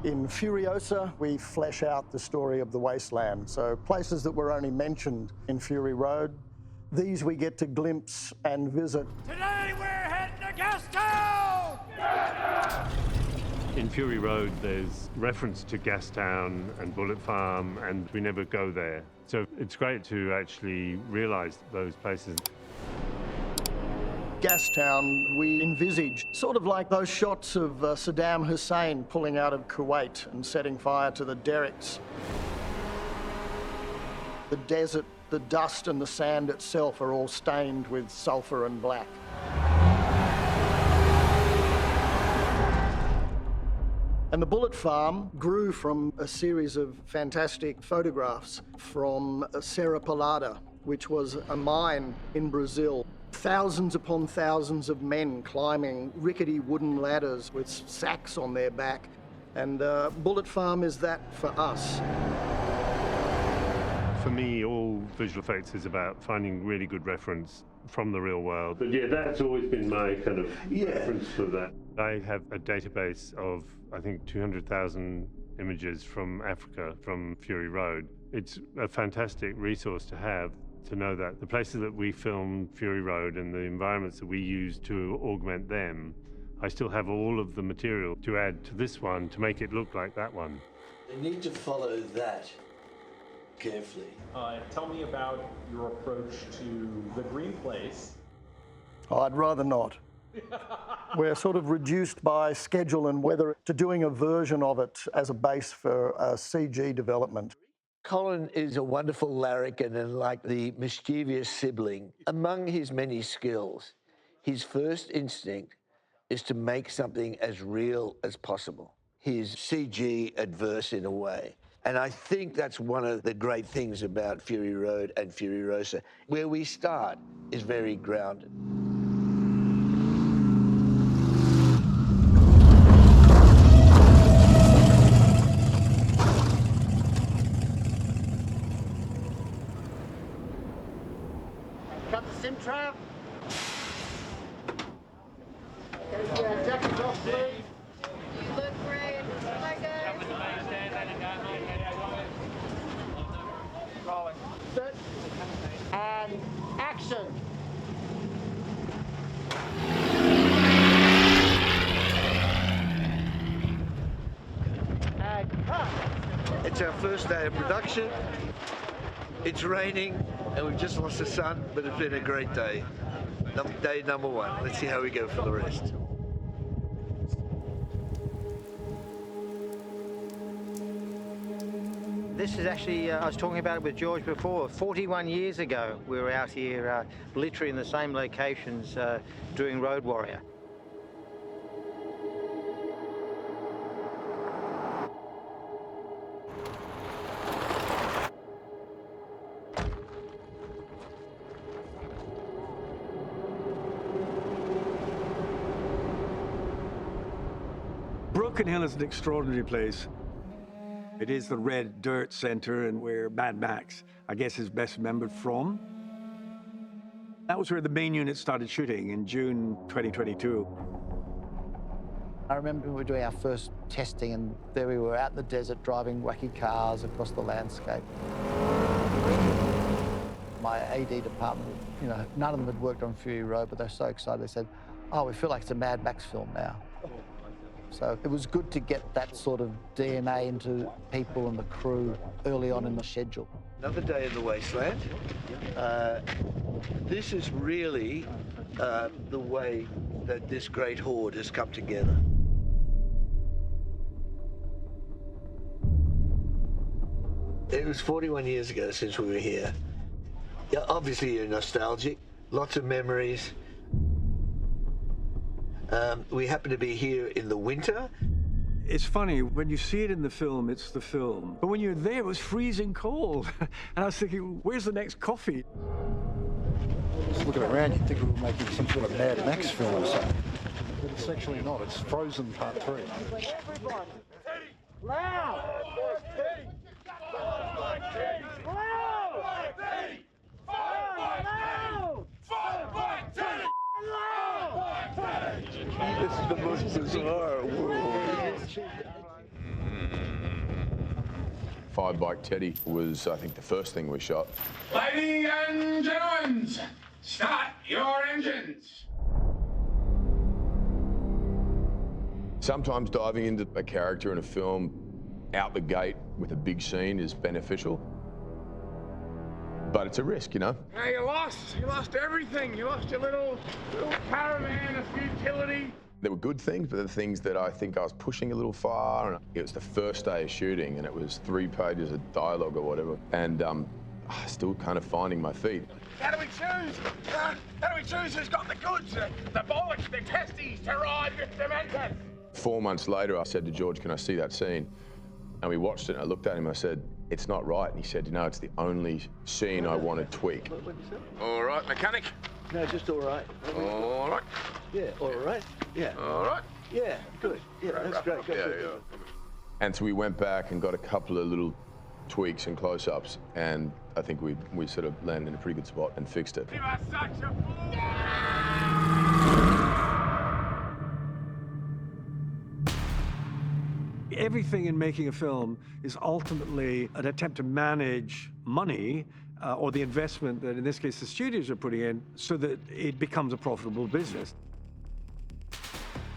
In Furiosa, we flesh out the story of the wasteland. So places that were only mentioned in Fury Road, these we get to glimpse and visit. Today we're heading to Gastown! In Fury Road, there's reference to Gastown and Bullet Farm, and we never go there. So it's great to actually realise those places. Gastown, we envisage sort of like those shots of Saddam Hussein pulling out of Kuwait and setting fire to the derricks. The desert, the dust and the sand itself are all stained with sulphur and black. And the Bullet Farm grew from a series of fantastic photographs from Serra Pelada, which was a mine in Brazil. Thousands upon thousands of men climbing rickety wooden ladders with sacks on their back. And Bullet Farm is that for us. For me, all visual effects is about finding really good reference from the real world. But yeah, that's always been my kind of reference for that. I have a database of, I think, 200,000 images from Africa, from Fury Road. It's a fantastic resource to have, to know that the places that we filmed Fury Road and the environments that we used to augment them, I still have all of the material to add to this one to make it look like that one. They need to follow that carefully. Tell me about your approach to the green place. Oh, I'd rather not. We're sort of reduced by schedule and weather to doing a version of it as a base for CG development. Colin is a wonderful larrikin and like the mischievous sibling. Among his many skills, his first instinct is to make something as real as possible. He's CG adverse in a way. And I think that's one of the great things about Fury Road and Furiosa. Where we start is very grounded. Got the sim trap. Yeah, jackets off, please. You look great. Hi, guys. Rolling. Set. And action. And cut. It's our first day of production. It's raining and we've just lost the sun, but it's been a great day. Day number one. Let's see how we go for the rest. This is actually, I was talking about it with George before, 41 years ago we were out here literally in the same locations doing Road Warrior. Broken Hill is an extraordinary place. It is the red dirt center and where Mad Max, I guess, is best remembered from. That was where the main unit started shooting in June 2022. I remember we were doing our first testing and there we were out in the desert driving wacky cars across the landscape. My AD department, you know, none of them had worked on Fury Road, but they're so excited. They said, oh, we feel like it's a Mad Max film now. So it was good to get that sort of DNA into people and the crew early on in the schedule. Another day in the wasteland. This is really the way that this great horde has come together. It was 41 years ago since we were here. Yeah, obviously you're nostalgic, lots of memories. We happen to be here in the winter. It's funny, when you see it in the film, it's the film. But when you're there, it was freezing cold. And I was thinking, where's the next coffee? Just looking around, you'd think we were making some sort of Mad Max film or something. But it's actually not, it's Frozen Part 3. Everybody. Loud. This is the most bizarre world. Fire Bike Teddy was, I think, the first thing we shot. Ladies and gentlemen, start your engines. Sometimes diving into a character in a film out the gate with a big scene is beneficial. But it's a risk, you know? Now you lost everything. You lost your little caravan of futility. There were good things, but there were things that I think I was pushing a little far. And it was the first day of shooting, and it was 3 pages of dialogue or whatever. And still kind of finding my feet. How do we choose? How do we choose who's got the goods? The bollocks, the testes to ride with the Dementors? 4 months later, I said to George, can I see that scene? And we watched it, and I looked at him, and I said, it's not right. And he said, you know, it's the only scene I want to tweak. All right, mechanic. No, just all right. All right. Yeah, all right. Yeah. All right. Yeah, good. Yeah, that's great. Yeah. And so we went back and got a couple of little tweaks and close-ups, and I think we sort of landed in a pretty good spot and fixed it. You are such a fool. Everything in making a film is ultimately an attempt to manage money or the investment that, in this case, the studios are putting in so that it becomes a profitable business.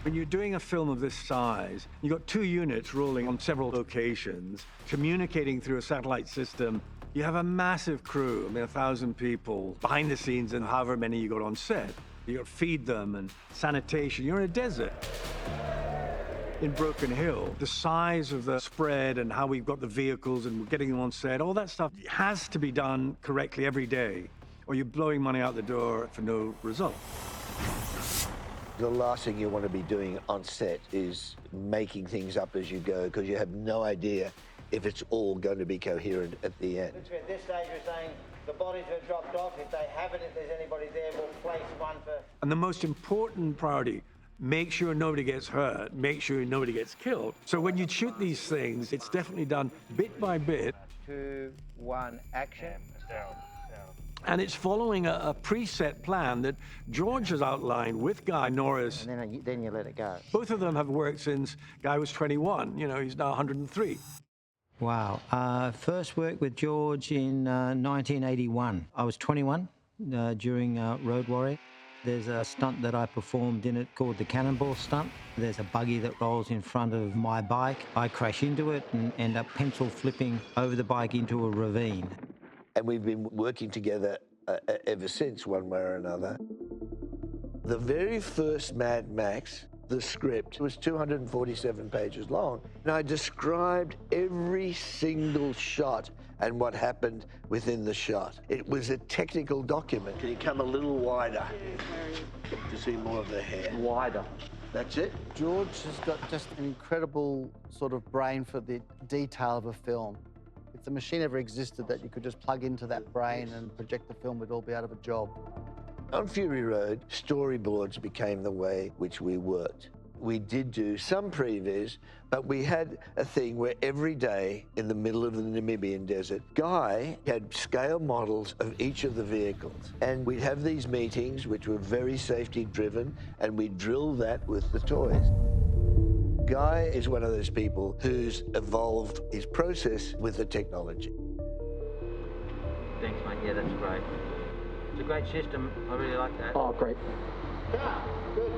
When you're doing a film of this size, you've got 2 units rolling on several locations, communicating through a satellite system. You have a massive crew, 1,000 people behind the scenes and however many you got on set. You got to feed them and sanitation. You're in a desert. In Broken Hill, the size of the spread and how we've got the vehicles and we're getting them on set, all that stuff has to be done correctly every day, or you're blowing money out the door for no result. The last thing you want to be doing on set is making things up as you go, because you have no idea if it's all going to be coherent at the end. At this stage, you're saying the bodies have dropped off. If they haven't, if there's anybody there, we'll place one for... And the most important priority, make sure nobody gets hurt, make sure nobody gets killed. So when you shoot these things, it's definitely done bit by bit. 2, 1, action. Down. And it's following a preset plan that George has outlined with Guy Norris. And then you let it go. Both of them have worked since Guy was 21. You know, he's now 103. Wow. First worked with George in 1981. I was 21 during Road Warrior. There's a stunt that I performed in it called the Cannonball Stunt. There's a buggy that rolls in front of my bike. I crash into it and end up pencil flipping over the bike into a ravine. And we've been working together ever since, one way or another. The very first Mad Max, the script, was 247 pages long. And I described every single shot and what happened within the shot. It was a technical document. Can you come a little wider to see more of the hair? Wider. That's it? George has got just an incredible sort of brain for the detail of a film. If the machine ever existed that you could just plug into that brain and project the film, we'd all be out of a job. On Fury Road, storyboards became the way which we worked. We did do some previs, but we had a thing where every day in the middle of the Namibian desert, Guy had scale models of each of the vehicles. And we'd have these meetings, which were very safety driven, and we'd drill that with the toys. Guy is one of those people who's evolved his process with the technology. Thanks, mate. Yeah, that's great. It's a great system. I really like that. Oh, great. Yeah, good.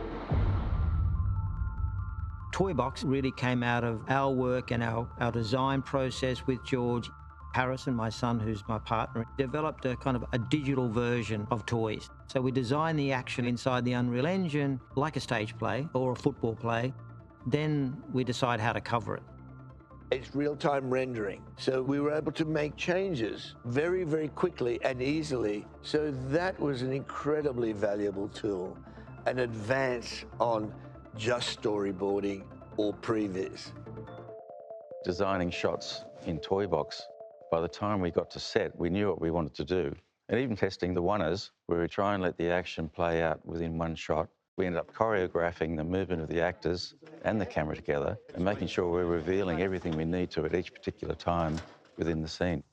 Toy Box really came out of our work and our design process with George. Harrison, my son, who's my partner, developed a kind of a digital version of toys. So we designed the action inside the Unreal Engine like a stage play or a football play. Then we decide how to cover it. It's real-time rendering. So we were able to make changes very, very quickly and easily. So that was an incredibly valuable tool, an advance on just storyboarding or previs. Designing shots in Toy Box, by the time we got to set, we knew what we wanted to do. And even testing the one-ers, where we try and let the action play out within one shot, we ended up choreographing the movement of the actors and the camera together and making sure we're revealing everything we need to at each particular time within the scene.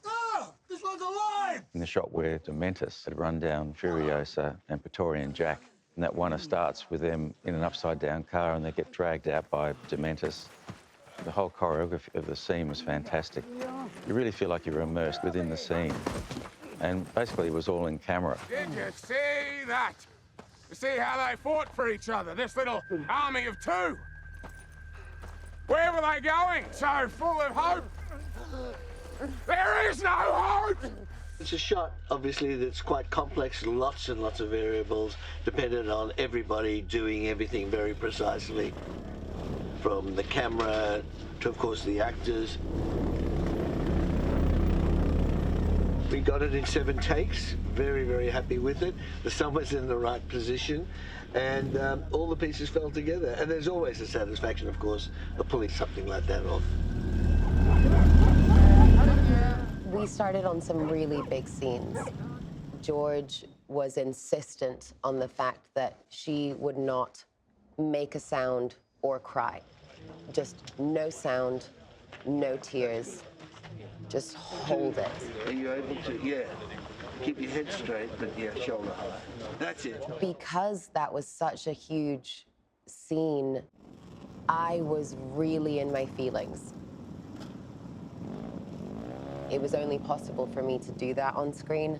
Oh, this one's alive! In the shot where Dementis had run down Furiosa and Praetorian Jack, and that one starts with them in an upside-down car and they get dragged out by Dementis. The whole choreography of the scene was fantastic. You really feel like you're immersed within the scene. And basically it was all in camera. Did you see that? You see how they fought for each other, this little army of two? Where were they going? So full of hope? There is no hope! It's a shot, obviously, that's quite complex, lots and lots of variables, dependent on everybody doing everything very precisely, from the camera to, of course, the actors. We got it in 7 takes, very, very happy with it. The sun was in the right position, and all the pieces fell together. And there's always the satisfaction, of course, of pulling something like that off. We started on some really big scenes. George was insistent on the fact that she would not make a sound or cry. Just no sound, no tears. Just hold it. Are you able to, yeah, keep your head straight, but yeah, shoulder high. That's it. Because that was such a huge scene, I was really in my feelings. It was only possible for me to do that on screen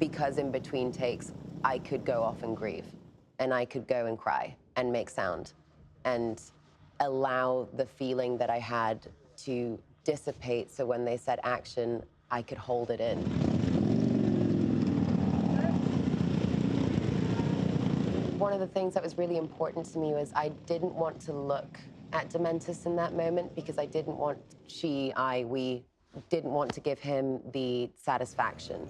because in between takes, I could go off and grieve, and I could go and cry and make sound and allow the feeling that I had to dissipate, so when they said action, I could hold it in. One of the things that was really important to me was I didn't want to look at Dementis in that moment because I didn't want we didn't want to give him the satisfaction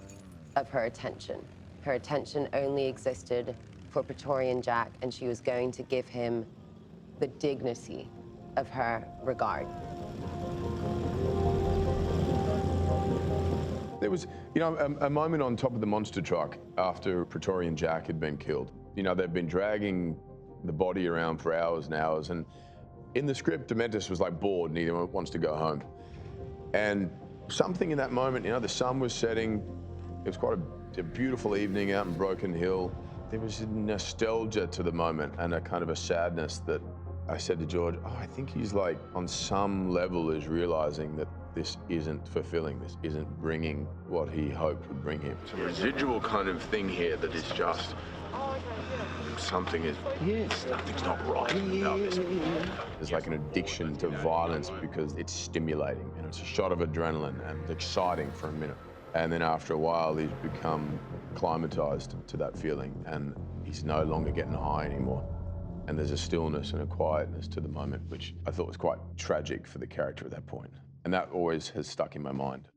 of her attention. Her attention only existed for Praetorian Jack, and she was going to give him the dignity of her regard. There was, you know, a moment on top of the monster truck after Praetorian Jack had been killed. You know, they've been dragging the body around for hours and hours, and in the script, Dementis was like bored and he wants to go home. And something in that moment, you know, the sun was setting. It was quite a beautiful evening out in Broken Hill. There was a nostalgia to the moment and a kind of a sadness that I said to George, oh, I think he's like, on some level, is realizing that this isn't fulfilling, this isn't bringing what he hoped would bring him. It's a residual kind of thing here that is just, something is, something's not right about this. There's like an addiction to violence because it's stimulating, and it's a shot of adrenaline and it's exciting for a minute. And then after a while, he's become acclimatized to that feeling and he's no longer getting high anymore. And there's a stillness and a quietness to the moment, which I thought was quite tragic for the character at that point. And that always has stuck in my mind.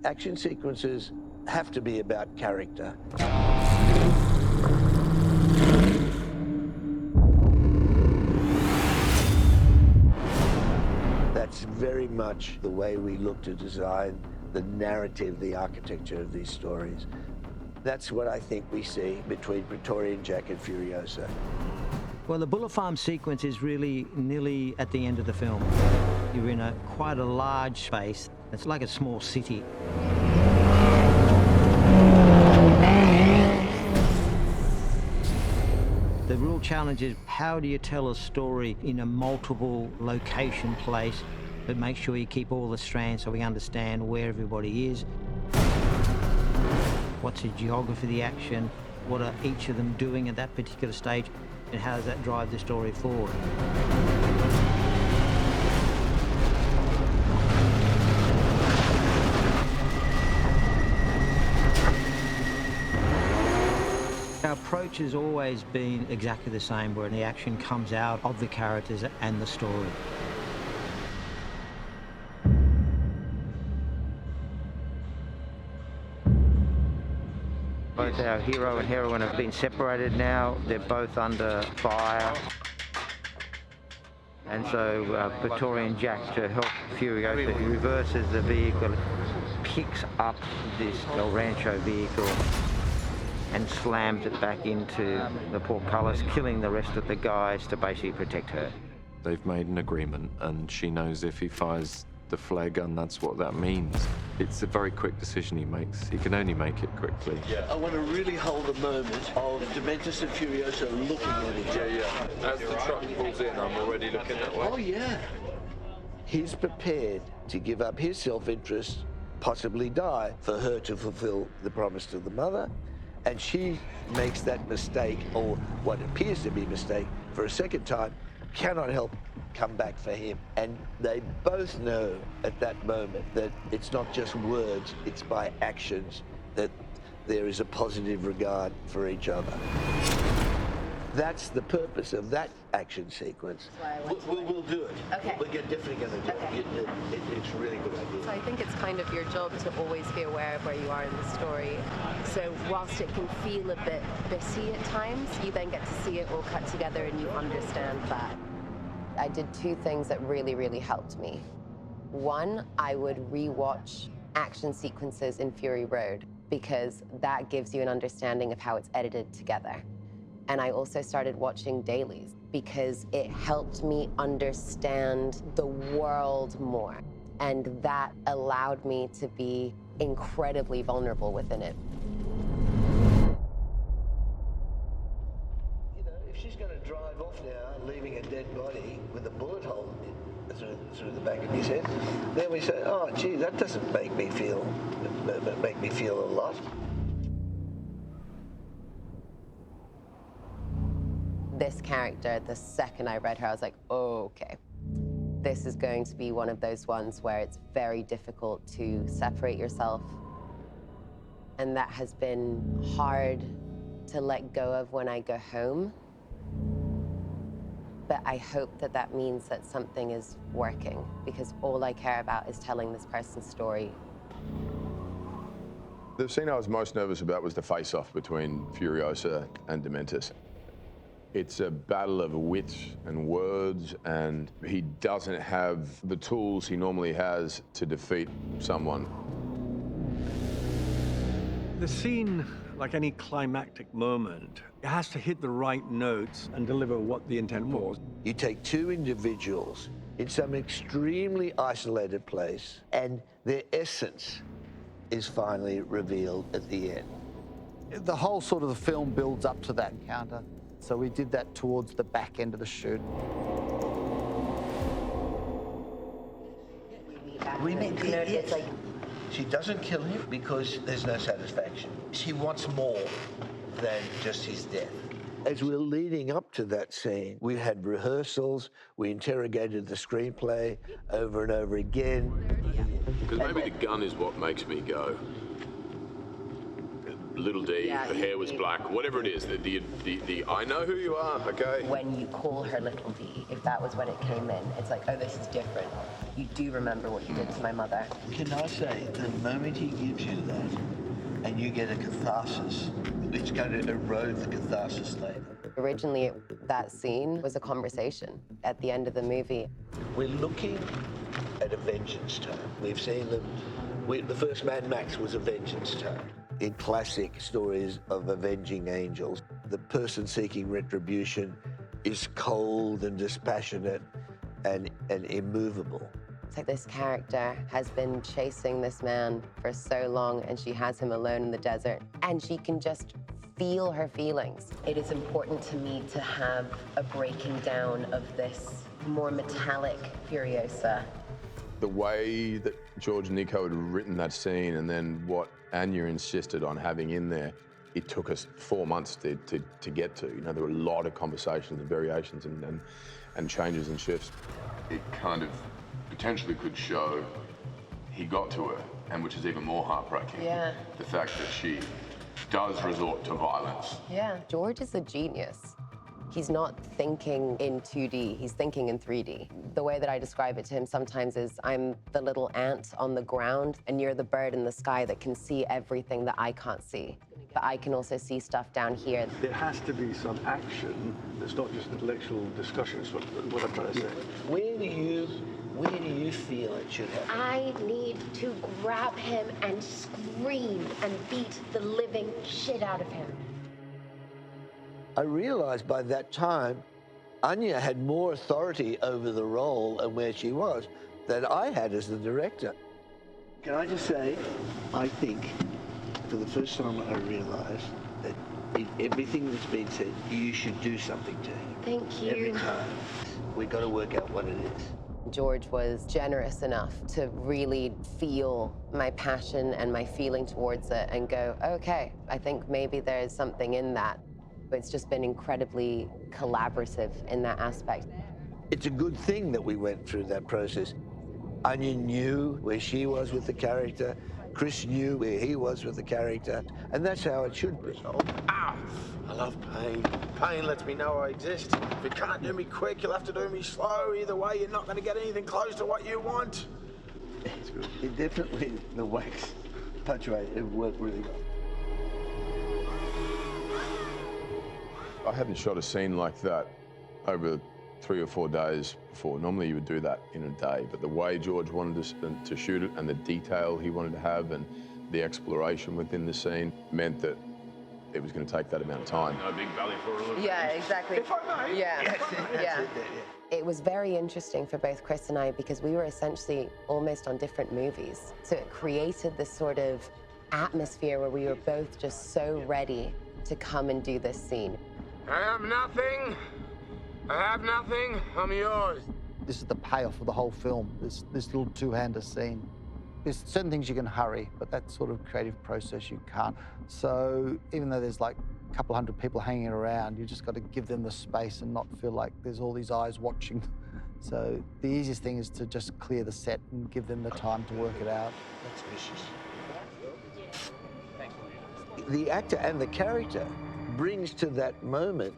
Action sequences have to be about character. That's very much the way we look to design the narrative, the architecture of these stories. That's what I think we see between Praetorian Jack and Furiosa. Well, the bullet farm sequence is really nearly at the end of the film. You're in quite a large space. It's like a small city. The real challenge is how do you tell a story in a multiple location place, but make sure you keep all the strands so we understand where everybody is. What's the geography of the action? What are each of them doing at that particular stage? And how does that drive the story forward? Our approach has always been exactly the same, where the action comes out of the characters and the story. Both our hero and heroine have been separated now. They're both under fire. And so Praetorian Jack, to help Furiosa, he reverses the vehicle, picks up this El Rancho vehicle and slams it back into the portcullis, killing the rest of the guys to basically protect her. They've made an agreement, and she knows if he fires the flare gun, that's what that means. It's a very quick decision he makes. He can only make it quickly. Yeah, I want to really hold the moment of Dementis and Furiosa looking at each other. Yeah. As the truck pulls in, I'm already looking that way. Oh, yeah. He's prepared to give up his self-interest, possibly die, for her to fulfill the promise to the mother. And she makes that mistake, or what appears to be a mistake, for a second time, cannot help come back for him. And they both know at that moment that it's not just words, it's by actions that there is a positive regard for each other. That's the purpose of that action sequence. We'll do it. Okay. We're definitely going to do it. It's a really good idea. So I think it's kind of your job to always be aware of where you are in the story. So whilst it can feel a bit bitty at times, you then get to see it all cut together and you understand that. I did two things that really, really helped me. One, I would rewatch action sequences in Fury Road because that gives you an understanding of how it's edited together. And I also started watching dailies because it helped me understand the world more. And that allowed me to be incredibly vulnerable within it. You know, if she's going to drive off now, leaving a dead body with a bullet hole through the back of his head, then we say, oh, gee, that doesn't make me feel a lot. This character, the second I read her, I was like, oh, okay. This is going to be one of those ones where it's very difficult to separate yourself. And that has been hard to let go of when I go home. But I hope that that means that something is working because all I care about is telling this person's story. The scene I was most nervous about was the face-off between Furiosa and Dementis. It's a battle of wits and words, and he doesn't have the tools he normally has to defeat someone. The scene, like any climactic moment, it has to hit the right notes and deliver what the intent was. You take two individuals in some extremely isolated place, and their essence is finally revealed at the end. The whole sort of the film builds up to that encounter. So we did that towards the back end of the shoot. We mean, it's like she doesn't kill him because there's no satisfaction. She wants more than just his death. As we're leading up to that scene, we had rehearsals, we interrogated the screenplay over and over again. Because maybe the gun is what makes me go, Little D, Yeah, her hair was black, whatever it is, the I know who you are, okay? When you call her Little D, if that was when it came in, it's like, oh, this is different. You do remember what you did to my mother. Can I say, the moment he gives you that, and you get a catharsis, it's going to erode the catharsis later. Originally, that scene was a conversation at the end of the movie. We're looking at a vengeance tone. We've seen them. The first Mad Max was a vengeance tone. In classic stories of avenging angels, the person seeking retribution is cold and dispassionate and immovable. It's like this character has been chasing this man for so long, and she has him alone in the desert, and she can just feel her feelings. It is important to me to have a breaking down of this more metallic Furiosa. The way that George and Nico had written that scene and then what Anya insisted on having in there, it took us 4 months to get to. You know, there were a lot of conversations and variations and changes and shifts. It kind of potentially could show he got to her, and which is even more heartbreaking. Yeah. The fact that she does resort to violence. Yeah, George is a genius. He's not thinking in 2D, he's thinking in 3D. The way that I describe it to him sometimes is I'm the little ant on the ground and you're the bird in the sky that can see everything that I can't see. But I can also see stuff down here. There has to be some action that's not just intellectual discussion, is what I'm trying to say. Where do you feel it should happen? I need to grab him and scream and beat the living shit out of him. I realized by that time, Anya had more authority over the role and where she was that I had as the director. Can I just say, I think for the first time I realised that in everything that's been said, you should do something to him. Thank you. Every time. We've got to work out what it is. George was generous enough to really feel my passion and my feeling towards it and go, okay, I think maybe there's something in that. It's just been incredibly collaborative in that aspect. It's a good thing that we went through that process. Anya knew where she was with the character. Chris knew where he was with the character. And that's how it should be. Ow! I love pain. Pain lets me know I exist. If you can't do me quick, you'll have to do me slow. Either way, you're not going to get anything close to what you want. It's good. It definitely, the wax punctuate, it worked really well. I hadn't shot a scene like that over 3 or 4 days before. Normally you would do that in a day, but the way George wanted to shoot it and the detail he wanted to have and the exploration within the scene meant that it was going to take that amount of time. No big belly for a little. Yeah, exactly. If I may. Yeah, Yes, yeah. It was very interesting for both Chris and I because we were essentially almost on different movies. So it created this sort of atmosphere where we were both just so ready to come and do this scene. I have nothing. I have nothing. I'm yours. This is the payoff of the whole film, this little two-hander scene. There's certain things you can hurry, but that sort of creative process you can't. So even though there's like a couple hundred people hanging around, you just got to give them the space and not feel like there's all these eyes watching. So the easiest thing is to just clear the set and give them the time to work it out. That's vicious. The actor and the character brings to that moment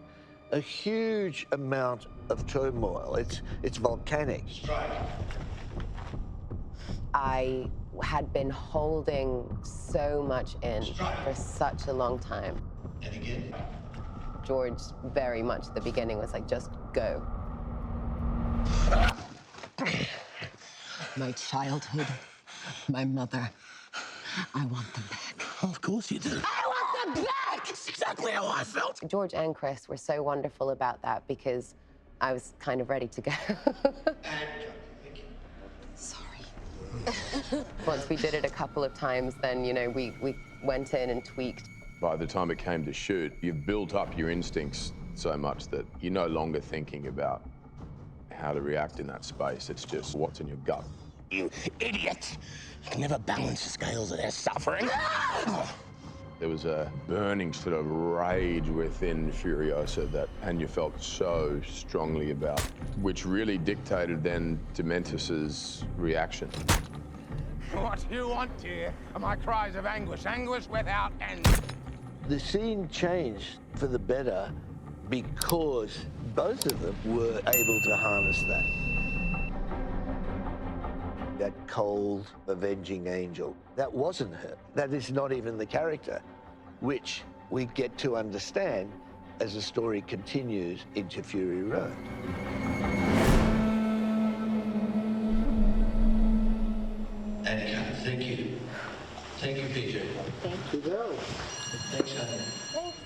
a huge amount of turmoil. It's volcanic. I had been holding so much in for such a long time. And again. George, very much at the beginning, was like, just go. My childhood, my mother, I want them back. Of course you do. I want them back! That's exactly how I felt. George and Chris were so wonderful about that because I was kind of ready to go. Once we did it a couple of times, then, you know, we went in and tweaked. By the time it came to shoot, you've built up your instincts so much that you're no longer thinking about how to react in that space. It's just what's in your gut. You idiot! You can never balance the scales of their suffering. There was a burning sort of rage within Furiosa that Anya felt so strongly about, which really dictated then Dementis's reaction. What you want here are my cries of anguish, anguish without end. The scene changed for the better because both of them were able to harness that. That cold, avenging angel, that wasn't her. That is not even the character, which we get to understand as the story continues into Fury Road. And thank you. Thank you, PJ. Thank you. Thanks, honey. Thanks.